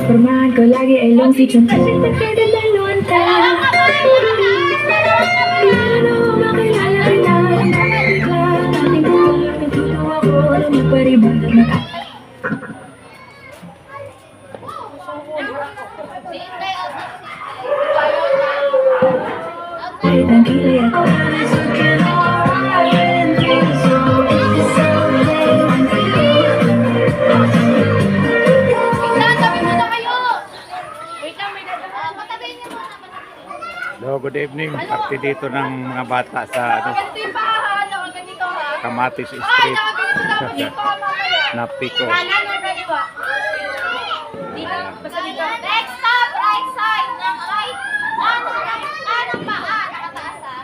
Permahan ko lagi ay long si Chong kasi pagkadalaluan ka. Ano makilala kita? Ating kulang natutuwa ko na magparibalan na. Ay, tangkili ako. Hello, good evening. Party dito ng mga bata sa Kamatis Street. Napiko. Next stop, right side. Right. Anong paa? Nakataas ah.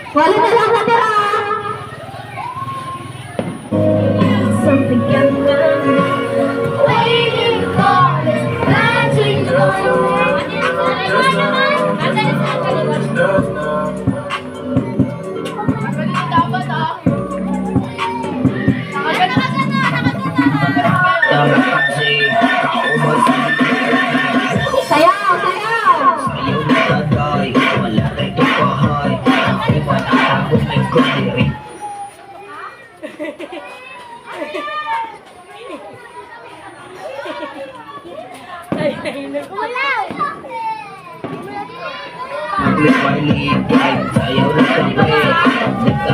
Wala na lang natira! Something can run, waiting for this magic Sayaw! Sayaw!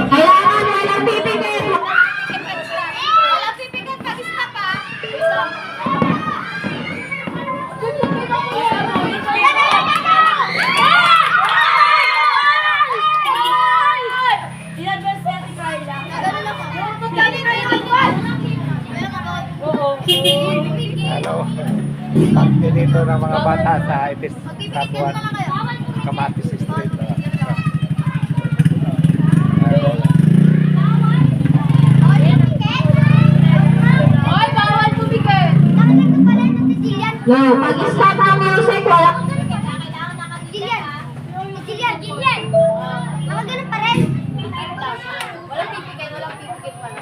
Kailangan walang pipigil! Walang pipigil, kabista pa. Hello. Party dito ng mga bata sa Ibis Kapuan. Kamatis Street. Hoy, bawal tumigil. Nakaganda pala ng Sicilian. No, pag-stop ang music, wala. Sicilian. Nakaganda pa rin. Walang pipigil, walang pipigil pala.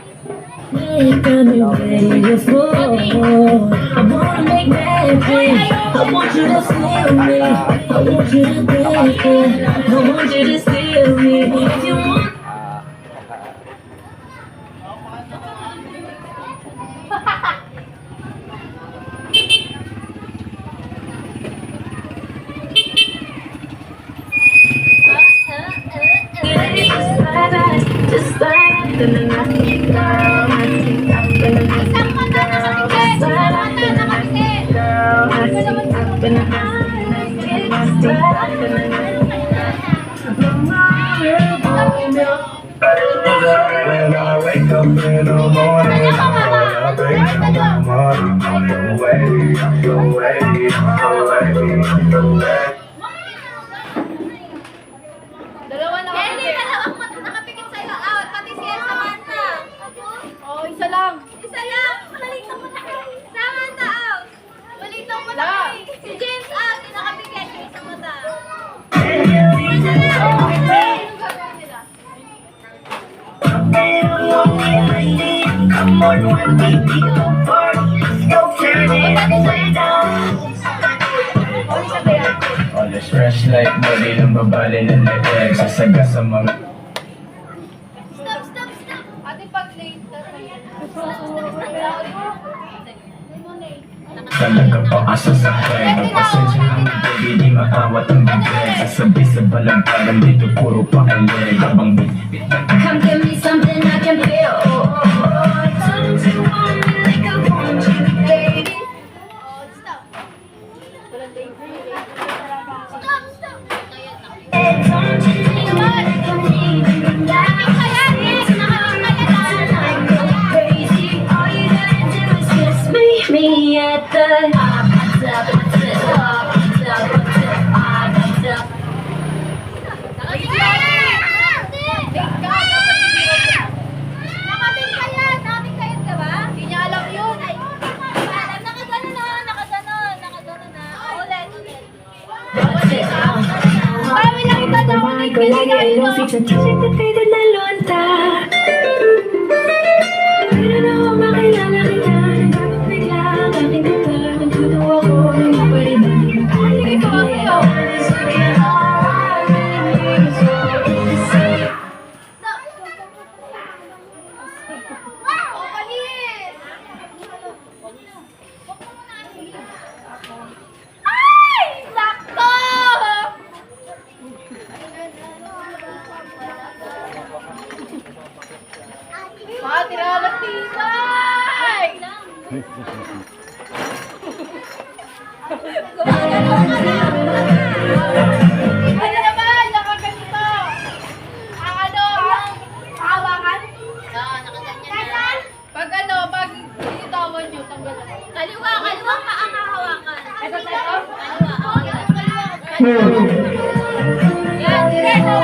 Make a new way for. I wanna make magic. I want you to steal me. I want you to take it. I want you to steal me. If you want. Just like the night, girl. I think I'm gonna When I wake up in the morning, all I think about money. I'm the way, I'm the way, I'm the way. Dalawa na kami. Hindi, dalawang mata nakapikit sa'yo. Out, pati si Samantha. Oh, isa lang. Isa lang. Malito mo na. Samantha, out. Malito mo na. Si James, out. Nakapikit yung isang mata. Come on, when we go party, let's go turn it upside down. All this fresh like body ng babali ng leg sasaga sa mga Stop, stop, stop. Ate, pag late. talaga paasa sa head. Pasensya na mga baby, di maawat ang bibig. Sasabi sa balagbagan dito puro pakilig. Habang bitbit Come give me something I can feel. Don't you want me like I want you, baby? Oh, stop. Stop, stop. Don't you think what I need you now? Crazy, all you gotta do is kiss me at the ko lagi ay yung feature na kayo na lunta. Pero na ako makilala kita, nagkabag bigla ang aking kata. Nagtutuwa ko ng kapariban. Ito ako. Ano naman? Nakaganito. Ang ano? Hawakan? Oo, nakaganyan. Pag ano, pag binitawan nyo, tanggalan. Kaliwa pa ang hahawakan. Ito tayo? Kaliwa. Yan, diretso.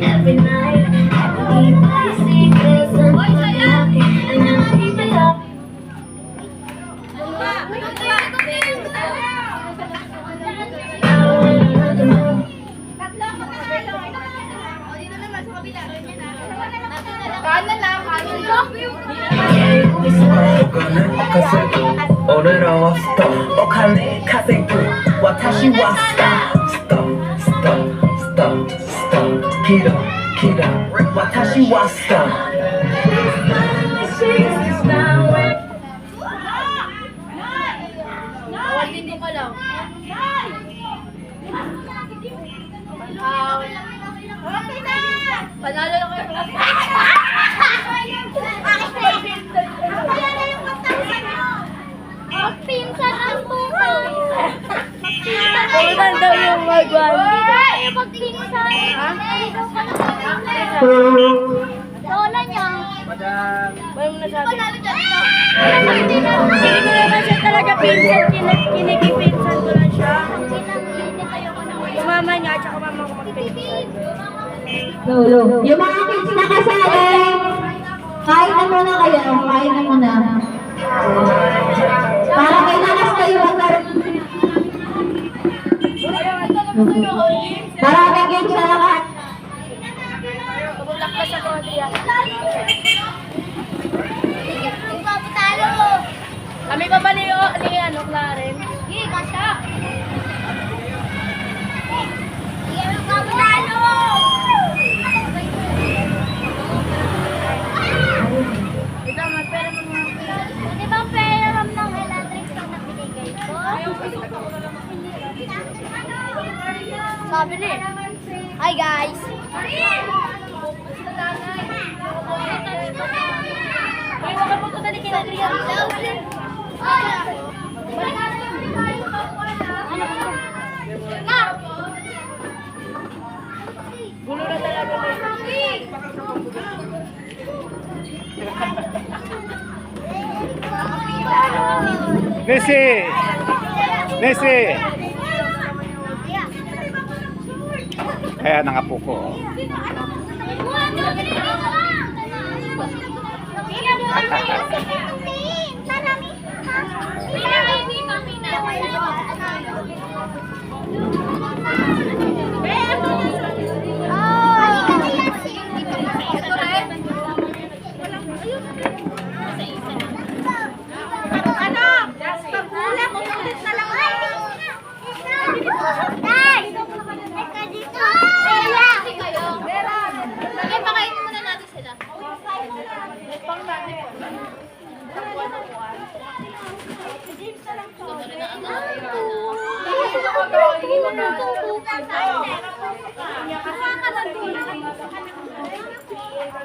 Every night, I keep and I keep it up. Kanan lang, kanan lang. 오늘은 스톱 똑할래 카세트 와타시 와 스톱 기다 와타시 와 스톱 Hindi ko lang. Okay na! Panalo na kayo. Magpinsan ang tuto. Magpinsan daw yung magwan. Magpinsan. Lola niya. Panalo dyan. Hindi ko naman siya talaga pinsan, kinikipinsan ko lang siya. Mama niya, tsaka mama ko magpinsan. Lolo. Yung mga kids na kasali, kain na muna kayo. Kain na muna. Para may lakas kayo magkaroon. Maraming kids na lakas. Tumulak ka sa konti. Magpapatalo. Kami pa ba ni ano, Claren? Hindi, kasya. Sige, magpapatalo. Ito, magpera mo mga pera. Di ba pera ng electric na binigay ko? guys. Ay, wala po ito na kay Adrian. Gulo na talaga. Nisi! Nisi! Kaya nangapo ko.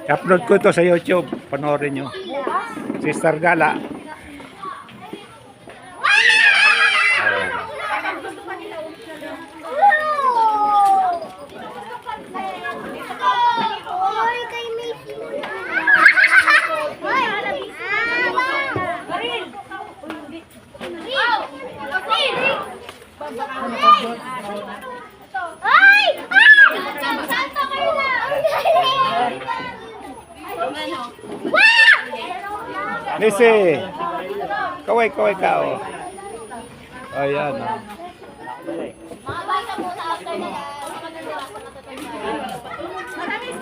I-upload ko ito sa YouTube. Panoorin nyo. Sister Gala. Nisi! Kaway ka, oh. Ayan, oh. Mga bata muna after na. Maraming